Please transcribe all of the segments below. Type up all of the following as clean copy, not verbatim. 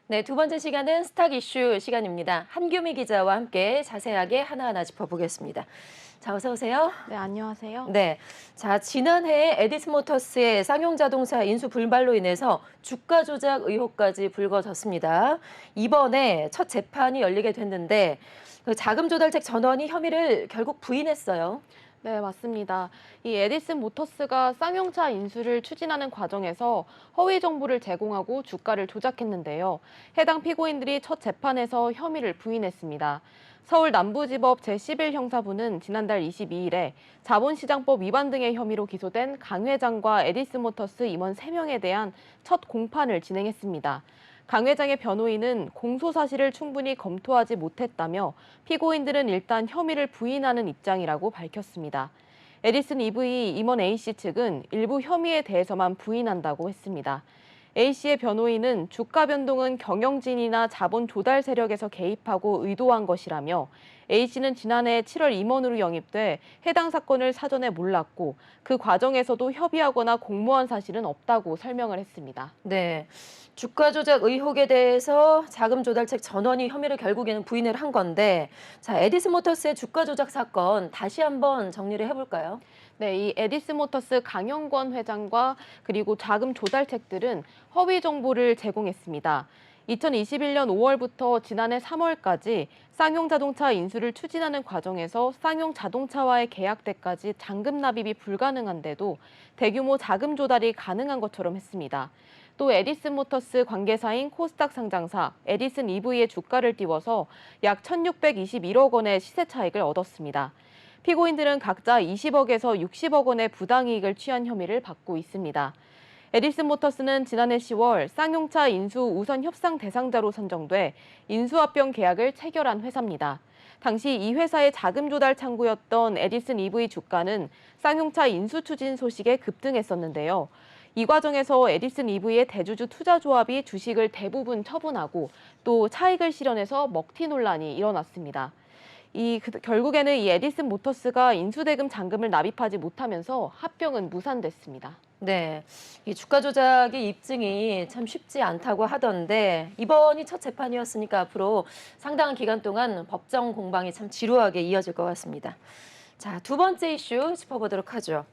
네, 두 번째 시간은 스탁 이슈 시간입니다. 한규미 기자와 함께 자세하게 하나하나 짚어보겠습니다. 자, 어서 오세요. 네, 안녕하세요. 네, 자, 지난해 에디슨 모터스의 쌍용 자동차 인수 불발로 인해서 주가 조작 의혹까지 불거졌습니다. 이번에 첫 재판이 열리게 됐는데 그 자금 조달책 전원이 혐의를 결국 부인했어요. 네, 맞습니다. 이 에디슨 모터스가 쌍용차 인수를 추진하는 과정에서 허위 정보를 제공하고 주가를 조작했는데요. 해당 피고인들이 첫 재판에서 혐의를 부인했습니다. 서울 남부지법 제11형사부는 지난달 22일에 자본시장법 위반 등의 혐의로 기소된 강 회장과 에디슨 모터스 임원 3명에 대한 첫 공판을 진행했습니다. 강 회장의 변호인은 공소 사실을 충분히 검토하지 못했다며 피고인들은 일단 혐의를 부인하는 입장이라고 밝혔습니다. 에디슨 EV 임원 A씨 측은 일부 혐의에 대해서만 부인한다고 했습니다. A씨의 변호인은 주가 변동은 경영진이나 자본 조달 세력에서 개입하고 의도한 것이라며 A씨는 지난해 7월 임원으로 영입돼 해당 사건을 사전에 몰랐고 그 과정에서도 협의하거나 공모한 사실은 없다고 설명을 했습니다. 네, 주가 조작 의혹에 대해서 자금 조달책 전원이 혐의를 결국에는 부인을 한 건데, 자, 에디슨 모터스의 주가 조작 사건 다시 한번 정리를 해볼까요? 네, 이 에디슨 모터스 강영권 회장과 그리고 자금 조달책들은 허위 정보를 제공했습니다. 2021년 5월부터 지난해 3월까지 쌍용 자동차 인수를 추진하는 과정에서 쌍용 자동차와의 계약 때까지 잔금 납입이 불가능한데도 대규모 자금 조달이 가능한 것처럼 했습니다. 또 에디슨 모터스 관계사인 코스닥 상장사 에디슨 EV의 주가를 띄워서 약 1,621억 원의 시세 차익을 얻었습니다. 피고인들은 각자 20억에서 60억 원의 부당이익을 취한 혐의를 받고 있습니다. 에디슨 모터스는 지난해 10월 쌍용차 인수 우선 협상 대상자로 선정돼 인수합병 계약을 체결한 회사입니다. 당시 이 회사의 자금 조달 창구였던 에디슨 EV 주가는 쌍용차 인수 추진 소식에 급등했었는데요. 이 과정에서 에디슨 EV의 대주주 투자조합이 주식을 대부분 처분하고 또 차익을 실현해서 먹튀 논란이 일어났습니다. 결국에는 이 에디슨 모터스가 인수대금 잔금을 납입하지 못하면서 합병은 무산됐습니다. 네, 이 주가 조작의 입증이 참 쉽지 않다고 하던데 이번이 첫 재판이었으니까 앞으로 상당한 기간 동안 법정 공방이 참 지루하게 이어질 것 같습니다. 자, 두 번째 이슈 짚어보도록 하죠.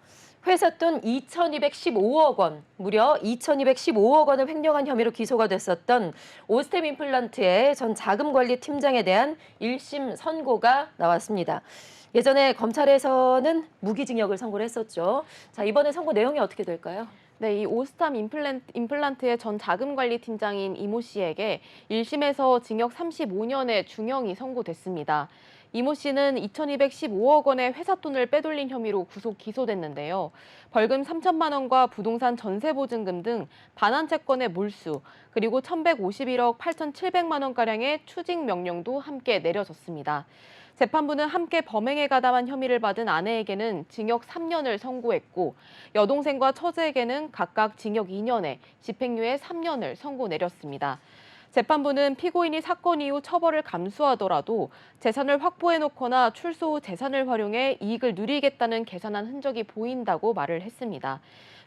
회사 돈 2,215억 원, 무려 2,215억 원을 횡령한 혐의로 기소가 됐었던 오스템 임플란트의 전 자금관리팀장에 대한 1심 선고가 나왔습니다. 예전에 검찰에서는 무기징역을 선고를 했었죠. 자, 이번에 선고 내용이 어떻게 될까요? 네, 이 오스탐 임플란트의 전 자금관리팀장인 이모 씨에게 1심에서 징역 35년의 중형이 선고됐습니다. 이모 씨는 2,215억 원의 회사 돈을 빼돌린 혐의로 구속 기소됐는데요. 벌금 3천만 원과 부동산 전세 보증금 등 반환 채권의 몰수, 그리고 1,151억 8,700만 원가량의 추징 명령도 함께 내려졌습니다. 재판부는 함께 범행에 가담한 혐의를 받은 아내에게는 징역 3년을 선고했고 여동생과 처제에게는 각각 징역 2년에 집행유예 3년을 선고 내렸습니다. 재판부는 피고인이 사건 이후 처벌을 감수하더라도 재산을 확보해놓거나 출소 후 재산을 활용해 이익을 누리겠다는 계산한 흔적이 보인다고 말을 했습니다.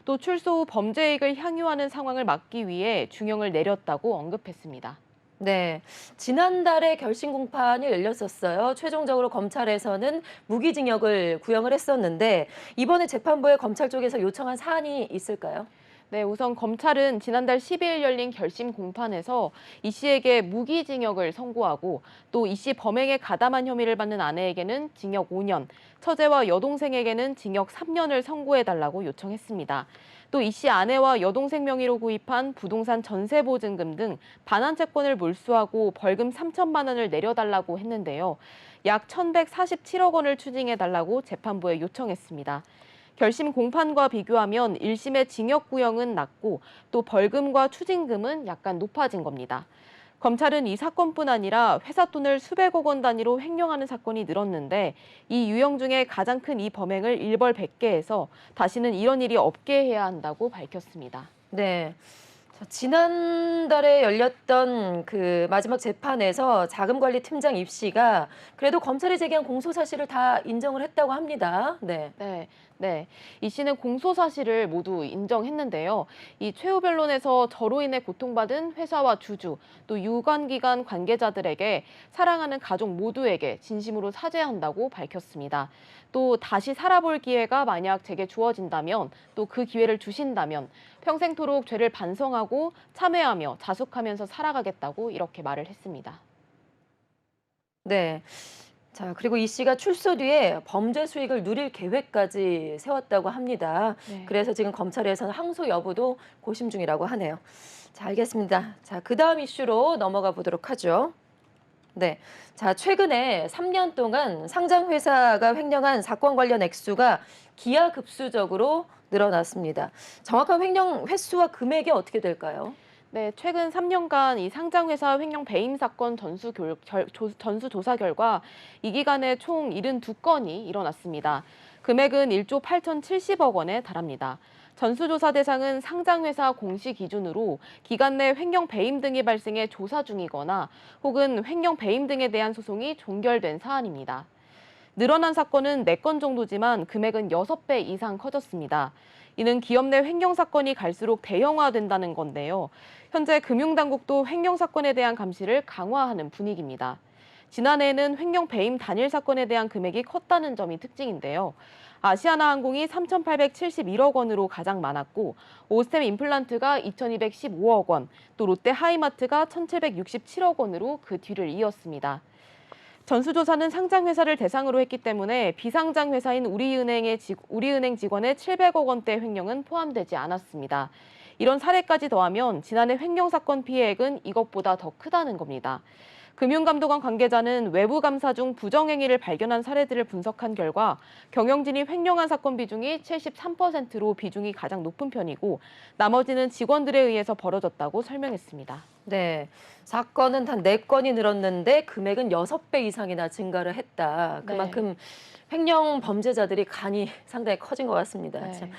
또 출소 후 범죄이익을 향유하는 상황을 막기 위해 중형을 내렸다고 언급했습니다. 네, 지난달에 결심 공판이 열렸었어요. 최종적으로 검찰에서는 무기징역을 구형을 했었는데 이번에 재판부에 검찰 쪽에서 요청한 사안이 있을까요? 네, 우선 검찰은 지난달 12일 열린 결심 공판에서 이 씨에게 무기징역을 선고하고 또 이 씨 범행에 가담한 혐의를 받는 아내에게는 징역 5년, 처제와 여동생에게는 징역 3년을 선고해달라고 요청했습니다. 또 이 씨 아내와 여동생 명의로 구입한 부동산 전세 보증금 등 반환 채권을 몰수하고 벌금 3천만 원을 내려달라고 했는데요. 약 1,147억 원을 추징해달라고 재판부에 요청했습니다. 결심 공판과 비교하면 1심의 징역 구형은 낮고 또 벌금과 추징금은 약간 높아진 겁니다. 검찰은 이 사건뿐 아니라 회사 돈을 수백억 원 단위로 횡령하는 사건이 늘었는데 이 유형 중에 가장 큰 이 범행을 일벌백계해서 다시는 이런 일이 없게 해야 한다고 밝혔습니다. 네. 자, 지난달에 열렸던 그 마지막 재판에서 자금관리팀장 입 씨가 그래도 검찰이 제기한 공소 사실을 다 인정을 했다고 합니다. 네. 네, 네, 이 씨는 공소 사실을 모두 인정했는데요. 이 최후 변론에서 저로 인해 고통받은 회사와 주주, 또 유관기관 관계자들에게 사랑하는 가족 모두에게 진심으로 사죄한다고 밝혔습니다. 또 다시 살아볼 기회가 만약 제게 주어진다면, 또 그 기회를 주신다면 평생토록 죄를 반성하고 참회하며 자숙하면서 살아가겠다고 이렇게 말을 했습니다. 네. 자, 그리고 이 씨가 출소 뒤에 범죄 수익을 누릴 계획까지 세웠다고 합니다. 네. 그래서 지금 검찰에서는 항소 여부도 고심 중이라고 하네요. 자, 알겠습니다. 자, 그다음 이슈로 넘어가 보도록 하죠. 네. 자, 최근에 3년 동안 상장 회사가 횡령한 사건 관련 액수가 기하급수적으로 늘어났습니다. 정확한 횡령 횟수와 금액이 어떻게 될까요? 네, 최근 3년간 이 상장회사 횡령 배임 사건 전수조사 결과 이 기간에 총 72건이 일어났습니다. 금액은 1조 8,070억 원에 달합니다. 전수조사 대상은 상장회사 공시 기준으로 기간 내 횡령 배임 등이 발생해 조사 중이거나 혹은 횡령 배임 등에 대한 소송이 종결된 사안입니다. 늘어난 사건은 4건 정도지만 금액은 6배 이상 커졌습니다. 이는 기업 내 횡령 사건이 갈수록 대형화된다는 건데요. 현재 금융당국도 횡령 사건에 대한 감시를 강화하는 분위기입니다. 지난해에는 횡령 배임 단일 사건에 대한 금액이 컸다는 점이 특징인데요. 아시아나항공이 3,871억 원으로 가장 많았고 오스템 임플란트가 2,215억 원, 또 롯데 하이마트가 1,767억 원으로 그 뒤를 이었습니다. 전수조사는 상장회사를 대상으로 했기 때문에 비상장 회사인 우리은행 직원의 700억 원대 횡령은 포함되지 않았습니다. 이런 사례까지 더하면 지난해 횡령 사건 피해액은 이것보다 더 크다는 겁니다. 금융감독원 관계자는 외부 감사 중 부정행위를 발견한 사례들을 분석한 결과 경영진이 횡령한 사건 비중이 73%로 비중이 가장 높은 편이고 나머지는 직원들에 의해서 벌어졌다고 설명했습니다. 네. 사건은 단 4건이 늘었는데 금액은 6배 이상이나 증가를 했다. 그만큼 횡령 범죄자들이 간이 상당히 커진 것 같습니다. 네. 참,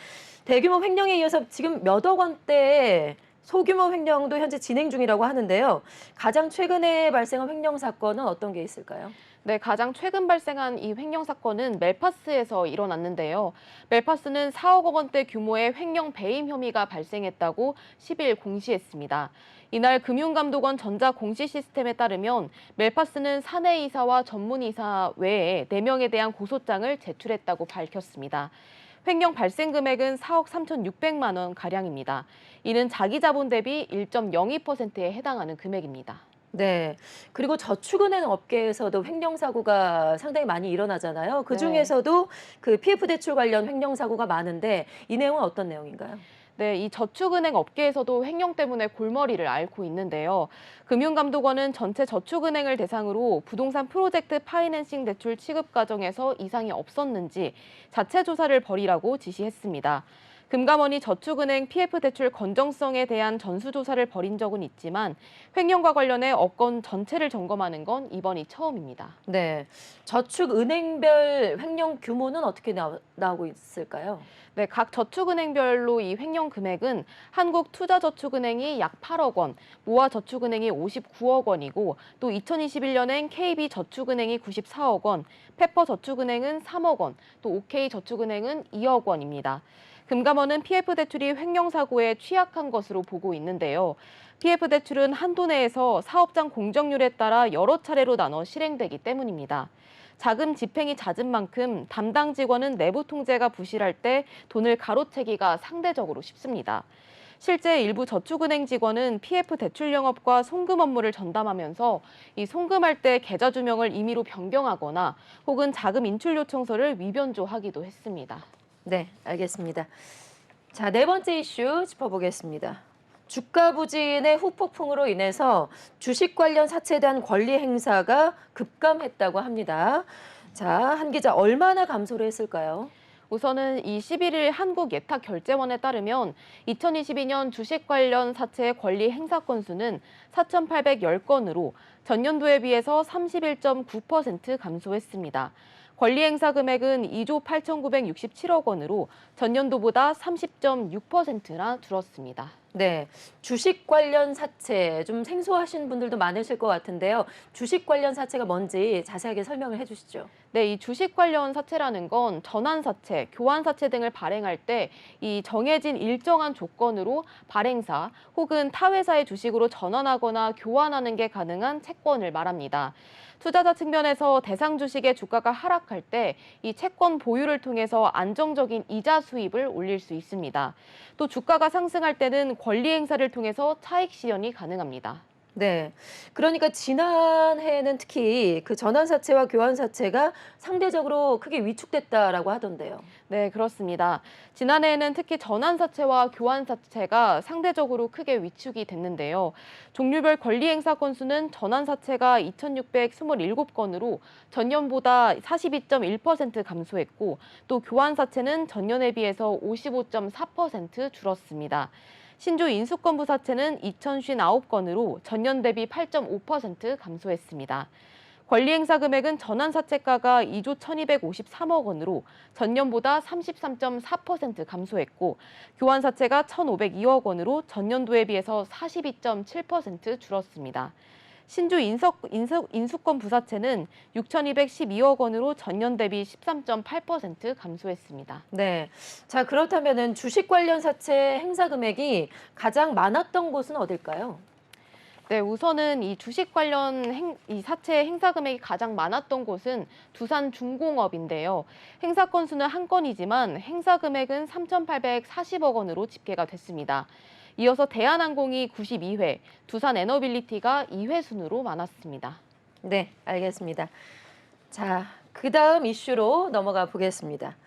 대규모 횡령에 이어서 지금 몇 억 원대의 소규모 횡령도 현재 진행 중이라고 하는데요. 가장 최근에 발생한 횡령 사건은 어떤 게 있을까요? 네, 가장 최근 발생한 이 횡령 사건은 멜파스에서 일어났는데요. 멜파스는 4억 원대 규모의 횡령 배임 혐의가 발생했다고 10일 공시했습니다. 이날 금융감독원 전자공시 시스템에 따르면 멜파스는 사내이사와 전문이사 외에 4명에 대한 고소장을 제출했다고 밝혔습니다. 횡령 발생 금액은 4억 3,600만 원 가량입니다. 이는 자기 자본 대비 1.02%에 해당하는 금액입니다. 네. 그리고 저축은행 업계에서도 횡령 사고가 상당히 많이 일어나잖아요. 그 중에서도 그 PF 대출 관련 횡령 사고가 많은데 이 내용은 어떤 내용인가요? 네, 이 저축은행 업계에서도 횡령 때문에 골머리를 앓고 있는데요. 금융감독원은 전체 저축은행을 대상으로 부동산 프로젝트 파이낸싱 대출 취급 과정에서 이상이 없었는지 자체 조사를 벌이라고 지시했습니다. 금감원이 저축은행 PF 대출 건정성에 대한 전수조사를 벌인 적은 있지만 횡령과 관련해 업권 전체를 점검하는 건 이번이 처음입니다. 네. 저축은행별 횡령 규모는 어떻게 나오고 있을까요? 네, 각 저축은행별로 이 횡령 금액은 한국투자저축은행이 약 8억 원, 모아저축은행이 59억 원이고 또 2021년엔 KB저축은행이 94억 원, 페퍼저축은행은 3억 원, 또 OK저축은행은 2억 원입니다. 금감원은 PF 대출이 횡령 사고에 취약한 것으로 보고 있는데요. PF 대출은 한도 내에서 사업장 공정률에 따라 여러 차례로 나눠 실행되기 때문입니다. 자금 집행이 잦은 만큼 담당 직원은 내부 통제가 부실할 때 돈을 가로채기가 상대적으로 쉽습니다. 실제 일부 저축은행 직원은 PF 대출 영업과 송금 업무를 전담하면서 이 송금할 때 계좌 주명을 임의로 변경하거나 혹은 자금 인출 요청서를 위변조하기도 했습니다. 네, 알겠습니다. 자, 네 번째 이슈 짚어보겠습니다. 주가 부진의 후폭풍으로 인해서 주식 관련 사채에 대한 권리 행사가 급감했다고 합니다. 자, 한 기자 얼마나 감소를 했을까요? 우선은 이 11일 한국예탁결제원에 따르면 2022년 주식 관련 사채 권리 행사 건수는 4,810건으로 전년도에 비해서 31.9% 감소했습니다. 권리 행사 금액은 2조 8,967억 원으로 전년도보다 30.6%나 줄었습니다. 네, 주식 관련 사채 좀 생소하신 분들도 많으실 것 같은데요. 주식 관련 사채가 뭔지 자세하게 설명을 해주시죠. 네, 이 주식 관련 사채라는 건 전환사채, 교환사채 등을 발행할 때 이 정해진 일정한 조건으로 발행사 혹은 타회사의 주식으로 전환하거나 교환하는 게 가능한 채권을 말합니다. 투자자 측면에서 대상 주식의 주가가 하락할 때 이 채권 보유를 통해서 안정적인 이자 수입을 올릴 수 있습니다. 또 주가가 상승할 때는 권리 행사를 통해서 차익 실현이 가능합니다. 네, 그러니까 지난해에는 특히 그 전환사채와 교환사채가 상대적으로 크게 위축됐다라고 하던데요. 네, 그렇습니다. 지난해에는 특히 전환사채와 교환사채가 상대적으로 크게 위축이 됐는데요. 종류별 권리행사 건수는 전환사채가 2,627건으로 전년보다 42.1% 감소했고, 또 교환사채는 전년에 비해서 55.4% 줄었습니다. 신주 인수권 부사채는 2,059건으로 전년 대비 8.5% 감소했습니다. 권리행사 금액은 전환사채가가 2조 1,253억 원으로 전년보다 33.4% 감소했고, 교환사채가 1,502억 원으로 전년도에 비해서 42.7% 줄었습니다. 신주 인수권 부사채는 6,212억 원으로 전년 대비 13.8% 감소했습니다. 네, 자 그렇다면은 주식 관련 사채 행사 금액이 가장 많았던 곳은 어딜까요? 네, 우선은 이 주식 관련 이 사채 행사 금액이 가장 많았던 곳은 두산중공업인데요. 행사 건수는 한 건이지만 행사 금액은 3,840억 원으로 집계가 됐습니다. 이어서 대한항공이 92회, 두산에너빌리티가 2회 순으로 많았습니다. 네, 알겠습니다. 자, 그다음 이슈로 넘어가 보겠습니다.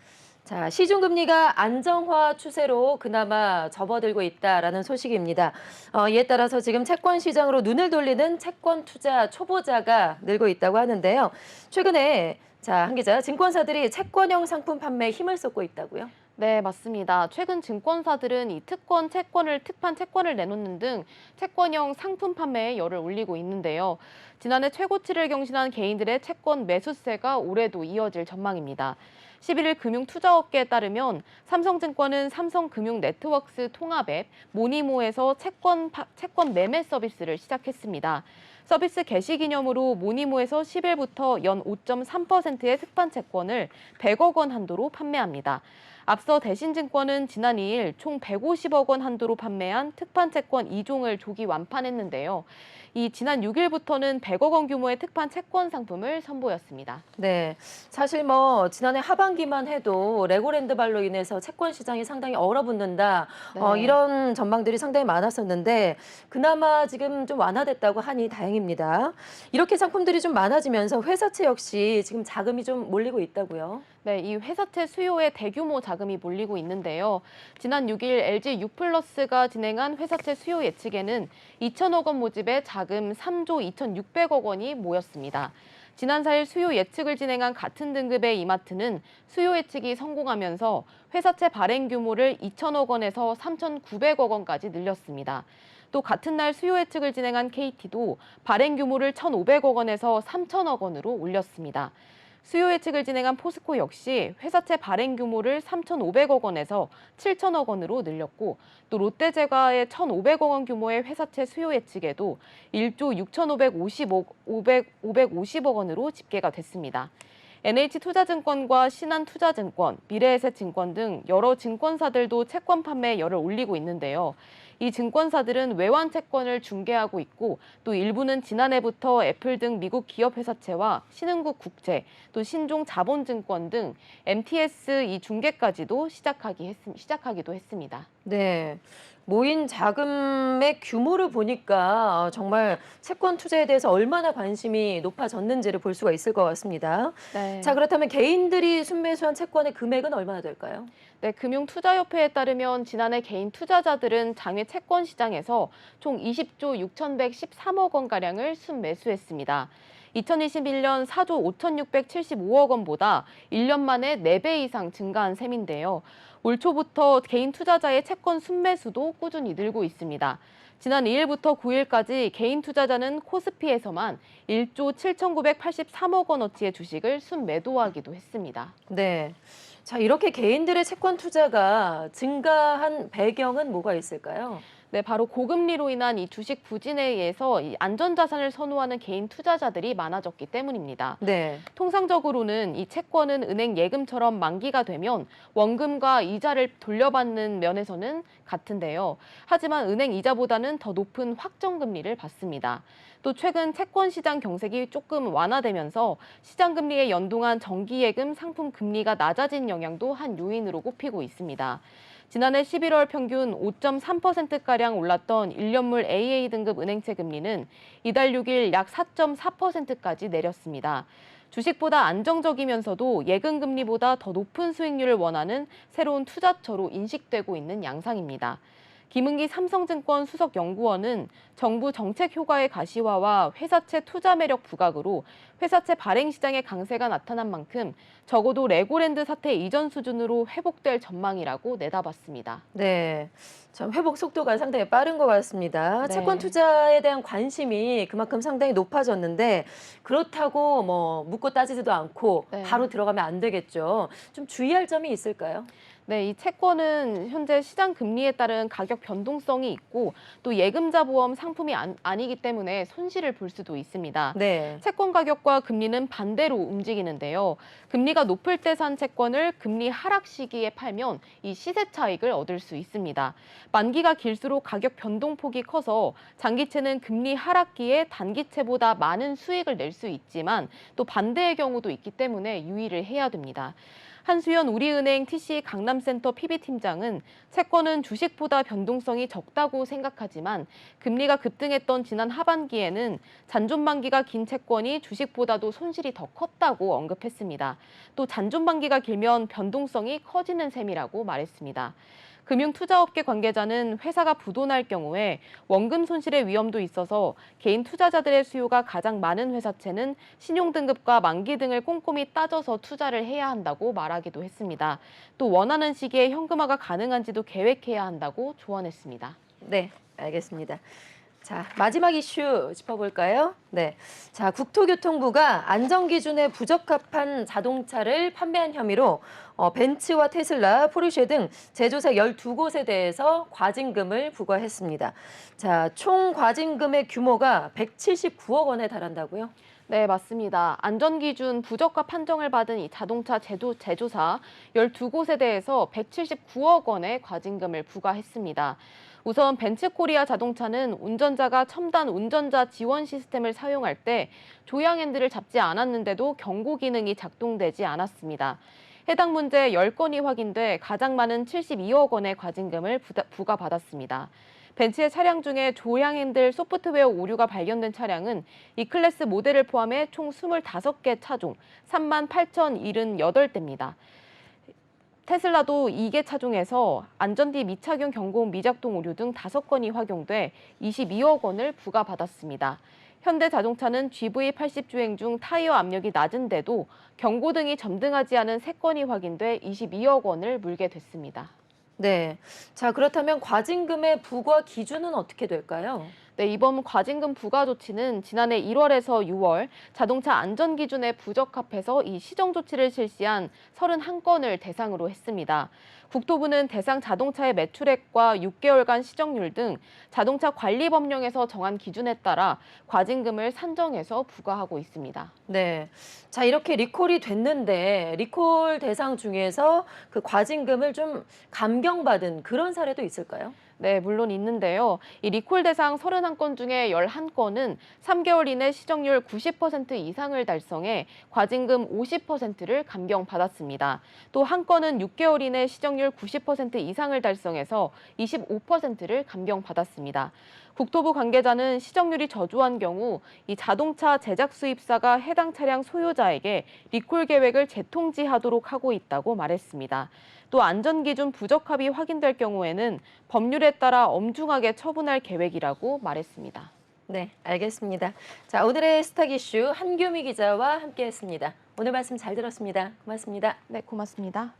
자, 시중금리가 안정화 추세로 그나마 접어들고 있다라는 소식입니다. 이에 따라서 지금 채권 시장으로 눈을 돌리는 채권 투자 초보자가 늘고 있다고 하는데요. 최근에 한 기자, 증권사들이 채권형 상품 판매에 힘을 쏟고 있다고요? 네, 맞습니다. 최근 증권사들은 이 특판 채권을 내놓는 등 채권형 상품 판매에 열을 올리고 있는데요. 지난해 최고치를 경신한 개인들의 채권 매수세가 올해도 이어질 전망입니다. 11일 금융투자업계에 따르면 삼성증권은 삼성금융네트워크스 통합앱 모니모에서 채권 매매 서비스를 시작했습니다. 서비스 개시 기념으로 모니모에서 10일부터 연 5.3%의 특판 채권을 100억 원 한도로 판매합니다. 앞서 대신증권은 지난 2일 총 150억 원 한도로 판매한 특판 채권 2종을 조기 완판했는데요. 이 지난 6일부터는 100억 원 규모의 특판 채권 상품을 선보였습니다. 네, 사실 지난해 하반기만 해도 레고랜드발로 인해서 채권 시장이 상당히 얼어붙는다. 네. 이런 전망들이 상당히 많았었는데 그나마 지금 좀 완화됐다고 하니 다행입니다. 이렇게 상품들이 좀 많아지면서 회사채 역시 지금 자금이 좀 몰리고 있다고요. 네, 이 회사채 수요에 대규모 자금이 몰리고 있는데요. 지난 6일 LG U+가 진행한 회사채 수요 예측에는 2천억 원 모집에 자금 3조 2,600억 원이 모였습니다. 지난 4일 수요 예측을 진행한 같은 등급의 이마트는 수요 예측이 성공하면서 회사채 발행 규모를 2천억 원에서 3,900억 원까지 늘렸습니다. 또 같은 날 수요 예측을 진행한 KT도 발행 규모를 1,500억 원에서 3천억 원으로 올렸습니다. 수요 예측을 진행한 포스코 역시 회사채 발행 규모를 3,500억 원에서 7천억 원으로 늘렸고, 또 롯데제과의 1,500억 원 규모의 회사채 수요 예측에도 1조 6,550억 원으로 집계가 됐습니다. NH투자증권과 신한투자증권, 미래에셋증권 등 여러 증권사들도 채권 판매에 열을 올리고 있는데요. 이 증권사들은 외환 채권을 중개하고 있고, 또 일부는 지난해부터 애플 등 미국 기업 회사채와 신흥국 국채, 또 신종 자본증권 등 MTS 이 중개까지도 시작하기도 했습니다. 네. 모인 자금의 규모를 보니까 정말 채권 투자에 대해서 얼마나 관심이 높아졌는지를 볼 수가 있을 것 같습니다. 네. 자, 그렇다면 개인들이 순매수한 채권의 금액은 얼마나 될까요? 네, 금융투자협회에 따르면 지난해 개인 투자자들은 장외 채권 시장에서 총 20조 6,113억 원가량을 순매수했습니다. 2021년 4조 5,675억 원보다 1년 만에 4배 이상 증가한 셈인데요. 올 초부터 개인 투자자의 채권 순매수도 꾸준히 늘고 있습니다. 지난 2일부터 9일까지 개인 투자자는 코스피에서만 1조 7,983억 원어치의 주식을 순매도하기도 했습니다. 네. 자, 이렇게 개인들의 채권 투자가 증가한 배경은 뭐가 있을까요? 네, 바로 고금리로 인한 이 주식 부진에 의해서 이 안전자산을 선호하는 개인 투자자들이 많아졌기 때문입니다. 네. 통상적으로는 이 채권은 은행 예금처럼 만기가 되면 원금과 이자를 돌려받는 면에서는 같은데요. 하지만 은행 이자보다는 더 높은 확정금리를 받습니다. 또 최근 채권 시장 경색이 조금 완화되면서 시장 금리에 연동한 정기예금 상품 금리가 낮아진 영향도 한 요인으로 꼽히고 있습니다. 지난해 11월 평균 5.3%가량 올랐던 1년물 AA 등급 은행채 금리는 이달 6일 약 4.4%까지 내렸습니다. 주식보다 안정적이면서도 예금 금리보다 더 높은 수익률을 원하는 새로운 투자처로 인식되고 있는 양상입니다. 김은기 삼성증권 수석연구원은 정부 정책 효과의 가시화와 회사채 투자 매력 부각으로 회사채 발행 시장의 강세가 나타난 만큼 적어도 레고랜드 사태 이전 수준으로 회복될 전망이라고 내다봤습니다. 네. 참 회복 속도가 상당히 빠른 것 같습니다. 네. 채권 투자에 대한 관심이 그만큼 상당히 높아졌는데 그렇다고 뭐 묻고 따지지도 않고 네. 바로 들어가면 안 되겠죠. 좀 주의할 점이 있을까요? 네, 이 채권은 현재 시장 금리에 따른 가격 변동성이 있고 또 예금자 보험 상품이 아니기 때문에 손실을 볼 수도 있습니다. 네. 채권 가격과 금리는 반대로 움직이는데요. 금리가 높을 때 산 채권을 금리 하락 시기에 팔면 이 시세 차익을 얻을 수 있습니다. 만기가 길수록 가격 변동폭이 커서 장기채는 금리 하락기에 단기채보다 많은 수익을 낼 수 있지만 또 반대의 경우도 있기 때문에 유의를 해야 됩니다. 한수연 우리은행 TC 강남센터 PB팀장은 채권은 주식보다 변동성이 적다고 생각하지만 금리가 급등했던 지난 하반기에는 잔존만기가 긴 채권이 주식보다도 손실이 더 컸다고 언급했습니다. 또 잔존만기가 길면 변동성이 커지는 셈이라고 말했습니다. 금융투자업계 관계자는 회사가 부도날 경우에 원금 손실의 위험도 있어서 개인 투자자들의 수요가 가장 많은 회사채는 신용등급과 만기 등을 꼼꼼히 따져서 투자를 해야 한다고 말하기도 했습니다. 또 원하는 시기에 현금화가 가능한지도 계획해야 한다고 조언했습니다. 네, 알겠습니다. 자, 마지막 이슈 짚어볼까요? 네. 자, 국토교통부가 안전기준에 부적합한 자동차를 판매한 혐의로 벤츠와 테슬라, 포르쉐 등 제조사 12곳에 대해서 과징금을 부과했습니다. 자, 총 과징금의 규모가 179억 원에 달한다고요? 네, 맞습니다. 안전기준 부적합 판정을 받은 이 자동차 제조사 12곳에 대해서 179억 원의 과징금을 부과했습니다. 우선 벤츠코리아 자동차는 운전자가 첨단 운전자 지원 시스템을 사용할 때 조향 핸들을 잡지 않았는데도 경고 기능이 작동되지 않았습니다. 해당 문제 10건이 확인돼 가장 많은 72억 원의 과징금을 부과받았습니다. 벤츠의 차량 중에 조향 핸들 소프트웨어 오류가 발견된 차량은 E클래스 모델을 포함해 총 25개 차종 38,078대입니다. 테슬라도 2개 차종에서 안전띠 미착용 경고 미작동 오류 등 5건이 확용돼 22억 원을 부과받았습니다. 현대자동차는 GV80 주행 중 타이어 압력이 낮은데도 경고 등이 점등하지 않은 3건이 확인돼 22억 원을 물게 됐습니다. 네. 자, 그렇다면 과징금의 부과 기준은 어떻게 될까요? 네, 이번 과징금 부과 조치는 지난해 1월에서 6월 자동차 안전기준에 부적합해서 이 시정 조치를 실시한 31건을 대상으로 했습니다. 국토부는 대상 자동차의 매출액과 6개월간 시정률 등 자동차 관리 법령에서 정한 기준에 따라 과징금을 산정해서 부과하고 있습니다. 네. 자, 이렇게 리콜이 됐는데 리콜 대상 중에서 그 과징금을 좀 감경받은 그런 사례도 있을까요? 네, 물론 있는데요. 이 리콜 대상 31건 중에 11건은 3개월 이내 시정률 90% 이상을 달성해 과징금 50%를 감경받았습니다. 또 한 건은 6개월 이내 시정률 90% 이상을 달성해서 25%를 감경받았습니다. 국토부 관계자는 시정률이 저조한 경우 이 자동차 제작 수입사가 해당 차량 소유자에게 리콜 계획을 재통지하도록 하고 있다고 말했습니다. 또 안전기준 부적합이 확인될 경우에는 법률에 따라 엄중하게 처분할 계획이라고 말했습니다. 네, 알겠습니다. 자, 오늘의 스탁 이슈 한규미 기자와 함께했습니다. 오늘 말씀 잘 들었습니다. 고맙습니다. 네, 고맙습니다.